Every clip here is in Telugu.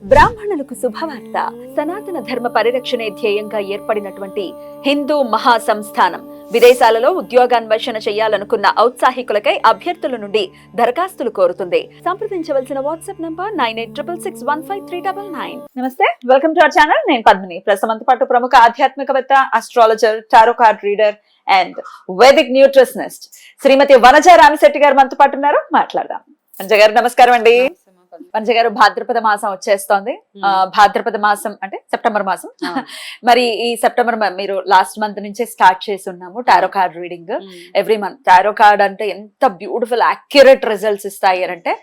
బ్రాహ్మణులకు శుభవార్త. సనాతన ధర్మ పరిరక్షణే ధ్యేయంగా ఏర్పడినటువంటి హిందూ మహాసంస్థానం విదేశాలలో ఉద్యోగాన్వేషణ చేయాలనుకున్న ఔత్సాహికులకై అభ్యర్థుల నుండి దరఖాస్తులు కోరుతుంది. సంప్రదించవలసిన వాట్సాప్ నంబర్ 9866155399. నమస్తే, వెల్కమ్ టు అవర్ ఛానల్. నేను పద్మిని. ప్రస్తుతం పాటు ప్రముఖ ఆధ్యాత్మికవేత్త, astrologer, tarot card reader and Vedic nutritionist Shrimati Vanaja Ramisetti garu మనతో పాటు ఉన్నారు. మాట్లాడదాం. వనజ గారు నమస్కారం అండి. వనజ గారు, భాద్రపద మాసం వచ్చేస్తోంది. భాద్రపద మాసం అంటే సెప్టెంబర్ మాసం. మరి ఈ సెప్టెంబర్ మీరు లాస్ట్ మంత్ నుంచే స్టార్ట్ చేసి ఉన్నాము tarot card reading. Every month tarot card అంటే ఎంత బ్యూటిఫుల్ యాక్యురేట్ రిజల్ట్స్ ఇస్తాయి అంటే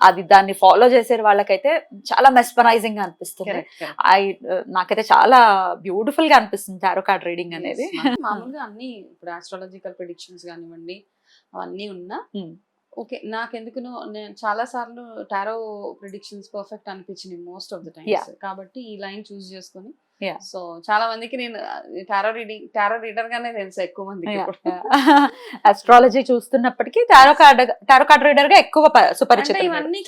అది దాన్ని ఫాలో చేసే వాళ్ళకైతే చాలా మెస్పరైజింగ్ గా అనిపిస్తుంది. నాకైతే చాలా బ్యూటిఫుల్ గా అనిపిస్తుంది టారో కార్డ్ రీడింగ్ అనేది. మామూలుగా అన్ని ఇప్పుడు ఆస్ట్రాలజికల్ ప్రిడిక్షన్స్ కానివ్వండి అవన్నీ ఉన్నా ఓకే, నాకెందుకునో నేను చాలా సార్లు టారో ప్రిడిక్షన్స్ పర్ఫెక్ట్ అనిపించింది మోస్ట్ ఆఫ్ ద టైమ్స్. కాబట్టి ఈ లైన్ చూస్ చేసుకొని సో చాలా మందికి నేను టారో రీడర్ గానే తెలుసు ఎక్కువ మందికి. అస్ట్రాలజీ చూస్తున్నప్పటికీ టారో కార్డ్ రీడర్ గా ఎక్కువ సుపరిచితం. ఇవన్నీ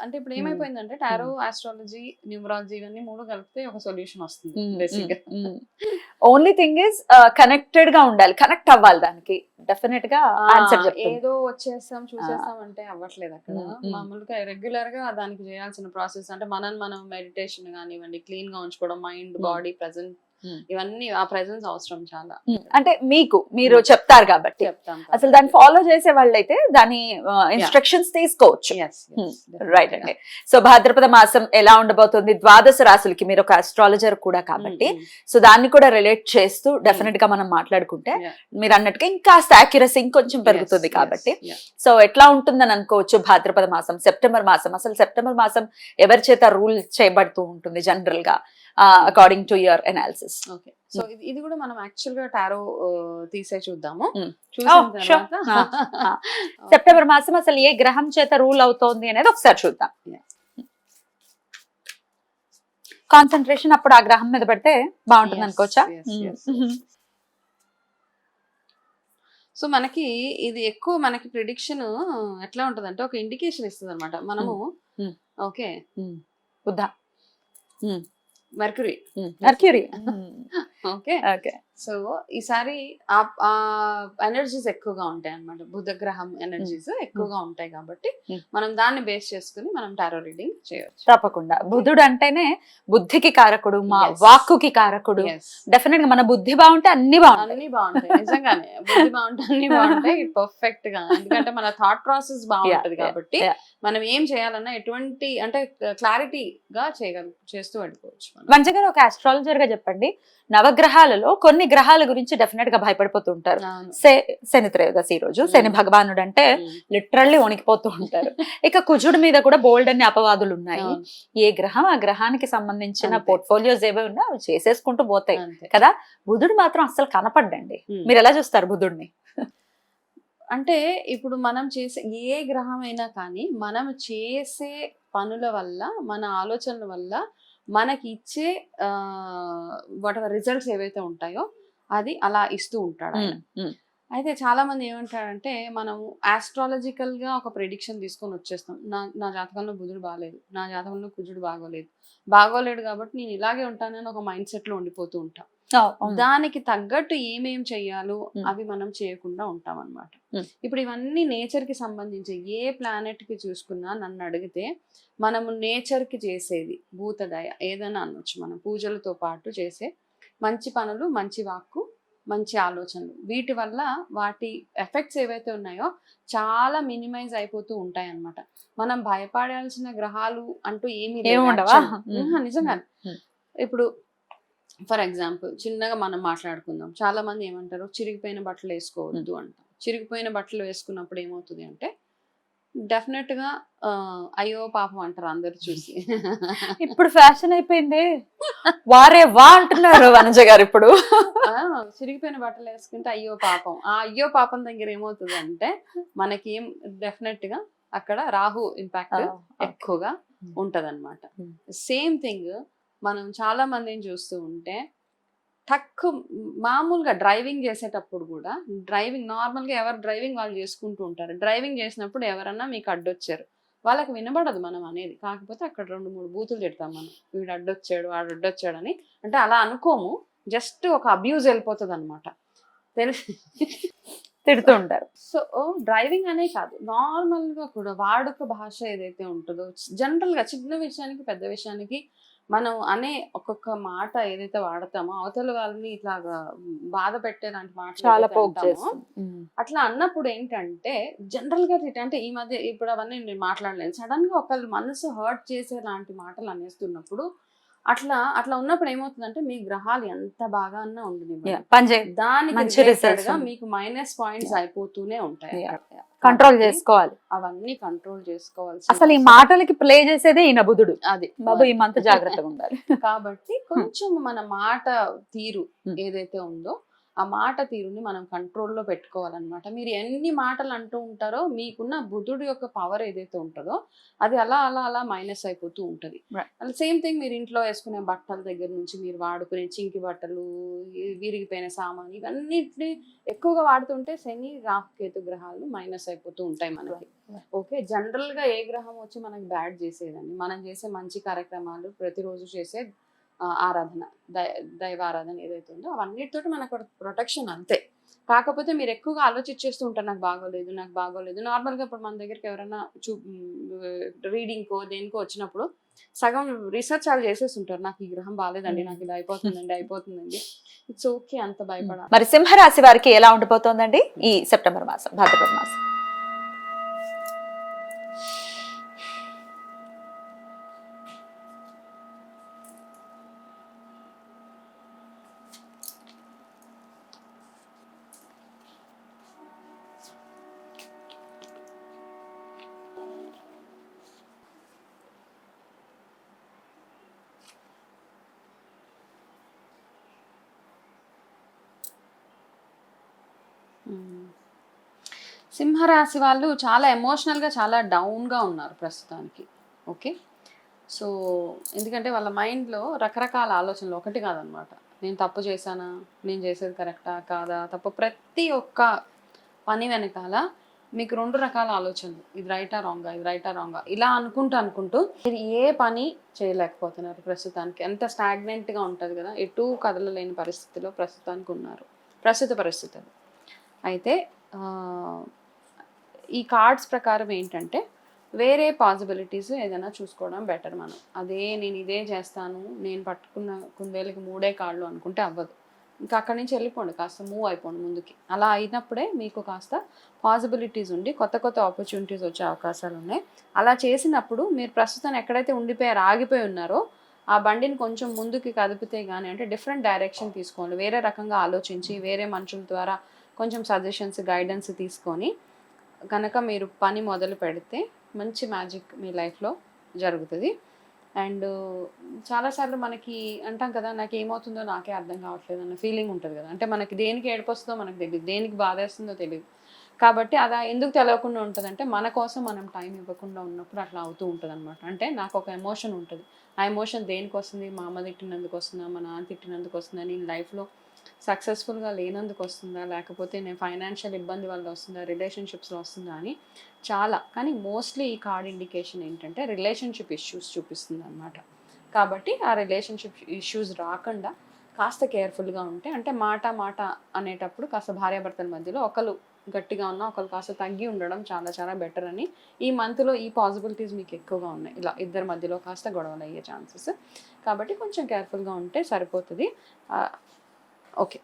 అంటే ఇప్పుడు ఏమైపోయిందంటే టారో, ఆస్ట్రాలజీ, న్యూమరాలజీ ఇవన్నీ మూడు కలిపితే ఒక సొల్యూషన్ వస్తుంది బేసిక్ గా. ఓన్లీ థింగ్ ఇస్ కనెక్టెడ్ గా ఉండాలి, కనెక్ట్ అవ్వాలి దానికి. డెఫినెట్ గా ఏదో వచ్చేస్తాం చూసేస్తాం అంటే అవ్వట్లేదు అక్కడ. మామూలుగా రెగ్యులర్ గా దానికి చేయాల్సిన ప్రాసెస్ అంటే మనం మెడిటేషన్ కానివ్వండి, క్లీన్ గా ఉంచుకోవడం, మైండ్, బాడీ ప్రెజెంట్, ఇవన్నీ ఆ ప్రెజెన్స్ అవసరం చాలా. అంటే మీరు చెప్తారు కాబట్టి అసలు దాన్ని ఫాలో చేసే వాళ్ళైతే దాని ఇన్స్ట్రక్షన్స్ తీసుకోవచ్చు. రైట్ అండి. సో భాద్రపద మాసం ఎలా ఉండబోతుంది, ద్వాదశ రాశులకి మీరు ఒక అస్ట్రాలజర్ కూడా కాబట్టి సో దాన్ని కూడా రిలేట్ చేస్తూ డెఫినెట్ గా మనం మాట్లాడుకుంటే మీరు అన్నట్టుగా ఇంకా యాక్యురసీ ఇంకొంచెం పెరుగుతుంది కాబట్టి సో ఎట్లా ఉంటుందని అనుకోవచ్చు. భాద్రపద మాసం, సెప్టెంబర్ మాసం, అసలు సెప్టెంబర్ మాసం ఎవరి చేత రూల్ చేయబడుతూ ఉంటుంది జనరల్ గా according to your analysis? Okay, so ఇది కూడా మనం యాక్చువల్ గా టారో తీసే చూద్దాము. సెప్టెంబర్ మాసం అసలు ఏ గ్రహం చేత రూల్ అవుతోంది అనేది ఒకసారి చూద్దాం. కాన్సన్ట్రేషన్ అప్పుడు ఆ గ్రహం మీద పెడితే బాగుంటుంది అనుకోవచ్చా? సో మనకి ఇది ఎక్కువ మనకి ప్రిడిక్షన్ ఎట్లా ఉంటదంటే ఒక ఇండికేషన్ ఇస్తుంది అనమాట. మనము okay mercury okay okay. So ఈసారి ఆ ఎనర్జీస్ ఎక్కువగా ఉంటాయి అన్నమాట. బుధ గ్రహం ఎనర్జీస్ ఎక్కువగా ఉంటాయి కాబట్టి మనం దాన్ని బేస్ చేసుకుని మనం టారో రీడింగ్ చేయవచ్చు. తప్పకుండా. బుధుడు అంటేనే బుద్ధికి కారకుడు, మా వాక్కుకి కారకుడు. డెఫినెట్ గా మన బుద్ధి బాగుంటే అన్ని బాగుంటాయి. నిజంగానే బుద్ధి బాగుంటే అన్ని బాగుంటాయి పర్ఫెక్ట్ గా. ఎందుకంటే మన థాట్ ప్రాసెస్ బాగుంటది కాబట్టి మనం ఏం చేయాలన్నా ఎటువంటి అంటే క్లారిటీగా చేస్తూ వెళ్ళిపోవచ్చు. మంచిగా ఒక ఆస్ట్రాలజర్ గా చెప్పండి, నవగ్రహాలలో కొన్ని గ్రహాల గురించి డెఫినెట్ గా భయపడిపోతూ ఉంటారు. శని త్రయోదశి రోజు శని భగవానుడు అంటే లిటరల్లీ వణికిపోతూ ఉంటారు. ఇక కుజుడి మీద కూడా బోల్డ్ అన్ని అపవాదులు ఉన్నాయి. ఏ గ్రహం ఆ గ్రహానికి సంబంధించిన పోర్ట్ఫోలియోస్ ఏవో ఉన్నా అవి చేసేసుకుంటూ పోతాయి కదా. బుధుడు మాత్రం అస్సలు కనపడ్డండి. మీరు ఎలా చూస్తారు బుధుడిని? అంటే ఇప్పుడు మనం చేసే ఏ గ్రహం అయినా కానీ మనం చేసే పనుల వల్ల, మన ఆలోచనల వల్ల మనకి ఇచ్చే వాట్ ఎవర్ రిజల్ట్స్ ఏవైతే ఉంటాయో అది అలా ఇస్తూ ఉంటాడు ఆయన. అయితే చాలా మంది ఏమంటారంటే మనం ఆస్ట్రాలజికల్ గా ఒక ప్రెడిక్షన్ తీసుకొని వచ్చేస్తాం. నా జాతకంలో బుధుడు బాగాలేదు, నా జాతకంలో కుజుడు బాగోలేడు కాబట్టి నేను ఇలాగే ఉంటానని ఒక మైండ్ సెట్ లో ఉండిపోతూ ఉంటాం. దానికి తగ్గట్టు ఏమేం చెయ్యాలో అవి మనం చేయకుండా ఉంటాం అన్నమాట. ఇప్పుడు ఇవన్నీ నేచర్ కి సంబంధించి ఏ ప్లానెట్ కి చూసుకున్నా నన్ను అడిగితే మనము నేచర్ కి చేసేది భూతదయ ఏదైనా అనొచ్చు. మనం పూజలతో పాటు చేసే మంచి పనులు, మంచి వాక్కు, మంచి ఆలోచనలు, వీటి వల్ల వాటి ఎఫెక్ట్స్ ఏవైతే ఉన్నాయో చాలా మినిమైజ్ అయిపోతూ ఉంటాయి అన్నమాట. మనం భయపడాల్సిన గ్రహాలు అంటూ ఏమీ నిజంగా. ఇప్పుడు ఫర్ ఎగ్జాంపుల్ చిన్నగా మనం మాట్లాడుకుందాం. చాలా మంది ఏమంటారు, చిరిగిపోయిన బట్టలు వేసుకోవద్దు అంటాం. చిరిగిపోయిన బట్టలు వేసుకున్నప్పుడు ఏమవుతుంది అంటే డెఫినెట్ గా అయ్యో పాపం అంటారు అందరు చూసి. ఇప్పుడు ఫ్యాషన్ అయిపోయింది, వారే వా అంటున్నారు వనజ గారు. ఇప్పుడు చిరిగిపోయిన బట్టలు వేసుకుంటే అయ్యో పాపం. ఆ అయ్యో పాపం దగ్గర ఏమవుతుంది అంటే మనకి డెఫినెట్ గా అక్కడ రాహు ఇంపాక్ట్ ఎక్కువగా ఉంటదన్నమాట. సేమ్ థింగ్ మనం చాలా మందిని చూస్తూ ఉంటే మామూలుగా డ్రైవింగ్ చేసేటప్పుడు కూడా నార్మల్గా ఎవరు డ్రైవింగ్ వాళ్ళు చేసుకుంటూ ఉంటారు. డ్రైవింగ్ చేసినప్పుడు ఎవరన్నా మీకు అడ్డొచ్చారు, వాళ్ళకి వినబడదు మనం అనేది. కాకపోతే అక్కడ 2-3 బూతులు తిడతాం మనం. వీడు అడ్డొచ్చాడు, వాడు అడ్డొచ్చాడని. అంటే అలా అనుకోము. జస్ట్ ఒక అబ్యూజ్ వెళ్ళిపోతుందన్నమాట. తెలిసి తిడుతూ ఉంటారు. సో డ్రైవింగ్ అనే కాదు, నార్మల్‌గా కూడా వాడుక భాష ఏదైతే ఉంటదో జనరల్‌గా చిన్న విషయానికి, పెద్ద విషయానికి మనం అనే ఒక్కొక్క మాట ఏదైతే వాడతామో అవతల వాళ్ళని ఇట్లాగా బాధ పెట్టేలాంటి మాటలు చాలా ఏదైతే పోక్ అంటామో, చేస్తుంది. అట్లా అన్నప్పుడు ఏంటంటే జనరల్‌గా అంటే ఈ మధ్య ఇప్పుడు అవన్నీ నేను మాట్లాడలేను. సడన్‌గా ఒకళ్ళ మనసు హర్ట్ చేసేలాంటి మాటలు అనేస్తున్నప్పుడు అట్లా ఉన్నప్పుడు ఏమవుతుందంటే మీ గ్రహాలు ఎంత బాగా అన్నా ఉండనివ్వండి, దానికి మంచి రిలేటెడ్ రిజల్ట్స్ గా మీకు మైనస్ పాయింట్స్ అయిపోతూనే ఉంటాయి. కంట్రోల్ కాబట్టి చేసుకోవాలి. అవన్నీ కంట్రోల్ చేసుకోవాల్సి అసలు ఈ మాటలకి ప్లే చేసేదే ఈయన బుధుడు. అది బాబు ఈ మంత్ జాగ్రత్తగా ఉండాలి. కాబట్టి కొంచెం మన మాట తీరు Hmm. ఏదైతే ఉందో ఆ మాట తీరుని మనం కంట్రోల్లో పెట్టుకోవాలన్నమాట. మీరు ఎన్ని మాటలు అంటూ ఉంటారో మీకున్న బుధుడు యొక్క పవర్ ఏదైతే ఉంటుందో అది అలా అలా అలా మైనస్ అయిపోతూ ఉంటుంది. Right. అలా సేమ్ థింగ్ మీరు ఇంట్లో వేసుకునే బట్టల దగ్గర నుంచి మీరు వాడుకునే చింకి బట్టలు, విరిగిపోయిన సామాన్, ఇవన్నిటిని ఎక్కువగా వాడుతుంటే శని రాహు కేతు గ్రహాలు మైనస్ అయిపోతూ ఉంటాయి మనకి. ఓకే, జనరల్ గా ఏ గ్రహం వచ్చి మనకి బ్యాడ్ చేసేదండి? మనం చేసే మంచి కార్యక్రమాలు, ప్రతిరోజు చేసే ఆరాధన, దైవ ఆరాధన ఏదైతే ఉందో అవన్నిటితోటి మనకు ప్రొటెక్షన్ అంతే. కాకపోతే మీరు ఎక్కువగా ఆలోచించేస్తూ ఉంటారు, నాకు బాగోలేదు. నార్మల్గా ఇప్పుడు మన దగ్గరికి ఎవరైనా రీడింగ్కో దేనికో వచ్చినప్పుడు సగం రీసెర్చ్ వాళ్ళు చేసేస్తుంటారు, నాకు ఈ గ్రహం బాగాలేదండి, నాకు ఇది అయిపోతుందండి. ఇట్స్ ఓకే, అంత భయపడాలి. మరి సింహరాశి వారికి ఎలా ఉండిపోతుందండి ఈ సెప్టెంబర్ మాసం, భాద్రపద మాసం? సింహరాశి వాళ్ళు చాలా ఎమోషనల్గా చాలా డౌన్గా ఉన్నారు ప్రస్తుతానికి. ఓకే, సో ఎందుకంటే వాళ్ళ మైండ్లో రకరకాల ఆలోచనలు, ఒకటి కాదనమాట. నేను తప్పు చేశానా, నేను చేసేది కరెక్టా కాదా, తప్పు, ప్రతి ఒక్క పని వెనకాల మీకు 2 రకాల ఆలోచనలు, ఇది రైటా రాంగా, ఇలా అనుకుంటూ మీరు ఏ పని చేయలేకపోతున్నారు ప్రస్తుతానికి. ఎంత స్టాగ్నెంట్గా ఉంటుంది కదా, ఎటు కదలలేని పరిస్థితిలో ప్రస్తుతానికి ఉన్నారు, ప్రస్తుత పరిస్థితులు. అయితే ఈ కార్డ్స్ ప్రకారం ఏంటంటే వేరే పాసిబిలిటీస్ ఏదైనా చూసుకోవడం బెటర్. మనం నేను ఇదే చేస్తాను, నేను పట్టుకున్న కుందేలకి 3 కాళ్ళు అనుకుంటే అవ్వదు. ఇంకా అక్కడి నుంచి వెళ్ళిపోండి, కాస్త మూవ్ అయిపోండి ముందుకి. అలా అయినప్పుడే మీకు కాస్త పాసిబిలిటీస్ ఉండి కొత్త ఆపర్చునిటీస్ వచ్చే అవకాశాలు ఉన్నాయి. అలా చేసినప్పుడు మీరు ప్రస్తుతం ఎక్కడైతే ఆగిపోయి ఉన్నారో ఆ బండిని కొంచెం ముందుకి కదిపితే కానీ, అంటే డిఫరెంట్ డైరెక్షన్ తీసుకోండి, వేరే రకంగా ఆలోచించి వేరే మనుషుల ద్వారా కొంచెం సజెషన్స్, గైడెన్స్ తీసుకొని కనుక మీరు పని మొదలు పెడితే మంచి మ్యాజిక్ మీ లైఫ్లో జరుగుతుంది. అండ్ చాలాసార్లు మనకి అంటాం కదా, నాకు ఏమవుతుందో నాకే అర్థం కావట్లేదు అన్న ఫీలింగ్ ఉంటుంది కదా. అంటే మనకి దేనికి ఏడుపు వస్తుందో మనకు తెలియదు, దేనికి బాధ వేస్తుందో తెలియదు. కాబట్టి అలా ఎందుకు తెలియకుండా ఉంటుందంటే మన కోసం మనం టైం ఇవ్వకుండా ఉన్నప్పుడు అట్లా అవుతూ ఉంటుంది అనమాట. అంటే నాకు ఒక ఎమోషన్ ఉంటుంది, ఆ ఎమోషన్ దేనికి వస్తుంది, మా అమ్మ తిట్టినందుకు వస్తుందా, మా నాన్న తిట్టినందుకు వస్తుందా, నేను లైఫ్లో సక్సెస్ఫుల్గా లేనందుకు వస్తుందా, లేకపోతే నేను ఫైనాన్షియల్ ఇబ్బంది వల్ల వస్తుందా, రిలేషన్షిప్స్లో వస్తుందా అని చాలా. కానీ మోస్ట్లీ ఈ కార్డ్ ఇండికేషన్ ఏంటంటే రిలేషన్షిప్ ఇష్యూస్ చూపిస్తుంది అనమాట. కాబట్టి ఆ రిలేషన్షిప్ ఇష్యూస్ రాకుండా కాస్త కేర్ఫుల్గా ఉంటే, అంటే మాట అనేటప్పుడు కాస్త భార్యాభర్తల మధ్యలో ఒకరు గట్టిగా ఉన్నా ఒకరు కాస్త తగ్గి ఉండడం చాలా చాలా బెటర్ అని ఈ మంత్లో ఈ పాసిబిలిటీస్ మీకు ఎక్కువగా ఉన్నాయి. ఇలా ఇద్దరి మధ్యలో కాస్త గొడవలు అయ్యే ఛాన్సెస్, కాబట్టి కొంచెం కేర్ఫుల్గా ఉంటే సరిపోతుంది. Okay,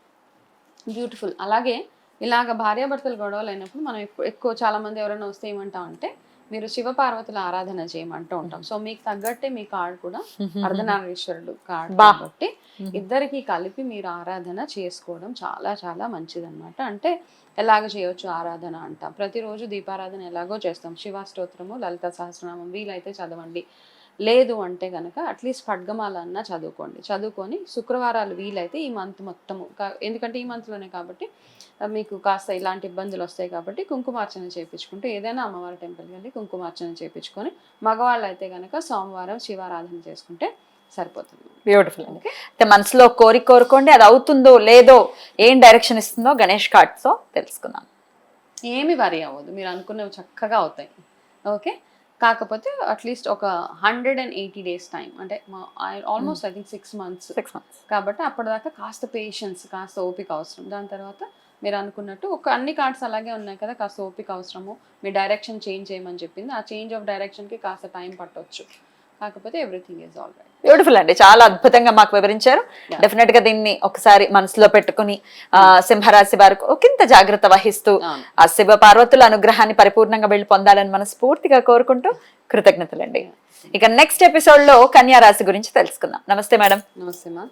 beautiful. అలాగే ఇలాగ భార్యాభర్తలు గొడవలు అయినప్పుడు మనం ఎక్కువ చాలామంది ఎవరైనా వస్తే ఏమంటామంటే మీరు శివపార్వతుల ఆరాధన చేయమంటూ ఉంటాం. సో మీకు తగ్గట్టే మీ కార్డు కూడా అర్ధనారీశ్వరుడు కార్డు కాబట్టి ఇద్దరికి కలిపి మీరు ఆరాధన చేసుకోవడం చాలా చాలా మంచిదన్నమాట. అంటే ఎలాగ చేయొచ్చు ఆరాధన అంటాం, ప్రతిరోజు దీపారాధన ఎలాగో చేస్తాం, శివాష్టోత్రము, లలిత సహస్రనామం వీలైతే చదవండి. లేదు అంటే కనుక అట్లీస్ట్ ఖడ్గమాల అన్నా చదువుకొని శుక్రవారాలు వీలైతే ఈ మంత్ మొత్తము, ఎందుకంటే ఈ మంత్లోనే కాబట్టి మీకు కాస్త ఇలాంటి ఇబ్బందులు వస్తాయి కాబట్టి కుంకుమార్చన చేయించుకుంటే, ఏదైనా అమ్మవారి టెంపుల్కి వెళ్ళి కుంకుమార్చన చేయించుకొని, మగవాళ్ళు అయితే కనుక సోమవారం శివారాధన చేసుకుంటే సరిపోతుంది. బ్యూటిఫుల్ అండి. అయితే మనసులో కోరుకోండి, అది అవుతుందో లేదో, ఏం డైరెక్షన్ ఇస్తుందో గణేష్ కార్డ్స్తో తెలుసుకుందాం. ఏమి వరి అవ్వదు, మీరు అనుకున్నవి చక్కగా అవుతాయి. ఓకే, కాకపోతే అట్లీస్ట్ ఒక 180 days టైం, అంటే almost I think 6 months. 6 months. కాబట్టి అప్పటిదాకా కాస్త పేషెన్స్, కాస్త ఓపిక అవసరం. దాని తర్వాత మీరు అనుకున్నట్టు అన్ని కార్డ్స్ అలాగే ఉన్నాయి కదా, కాస్త ఓపిక అవసరము. మీ డైరెక్షన్ చేంజ్ చేయమని చెప్పింది, ఆ చేంజ్ ఆఫ్ డైరెక్షన్కి కాస్త టైం పట్టవచ్చు. కాకపోతే everything is all right. Beautiful అండి, చాలా అద్భుతంగా మాకు వివరించారు. Yeah. డెఫినెట్ గా దీన్ని ఒకసారి మనసులో పెట్టుకుని సింహరాశి వారికి ఒకంత జాగ్రత్త వహిస్తూ అవును. ఆ శివ పార్వతుల అనుగ్రహాన్ని పరిపూర్ణంగా వెళ్ళి పొందాలని మనస్ఫూర్తిగా కోరుకుంటూ కృతజ్ఞతలండి. ఇక నెక్స్ట్ ఎపిసోడ్ లో కన్యా రాశి గురించి తెలుసుకుందాం. నమస్తే మేడం. నమస్తే మా.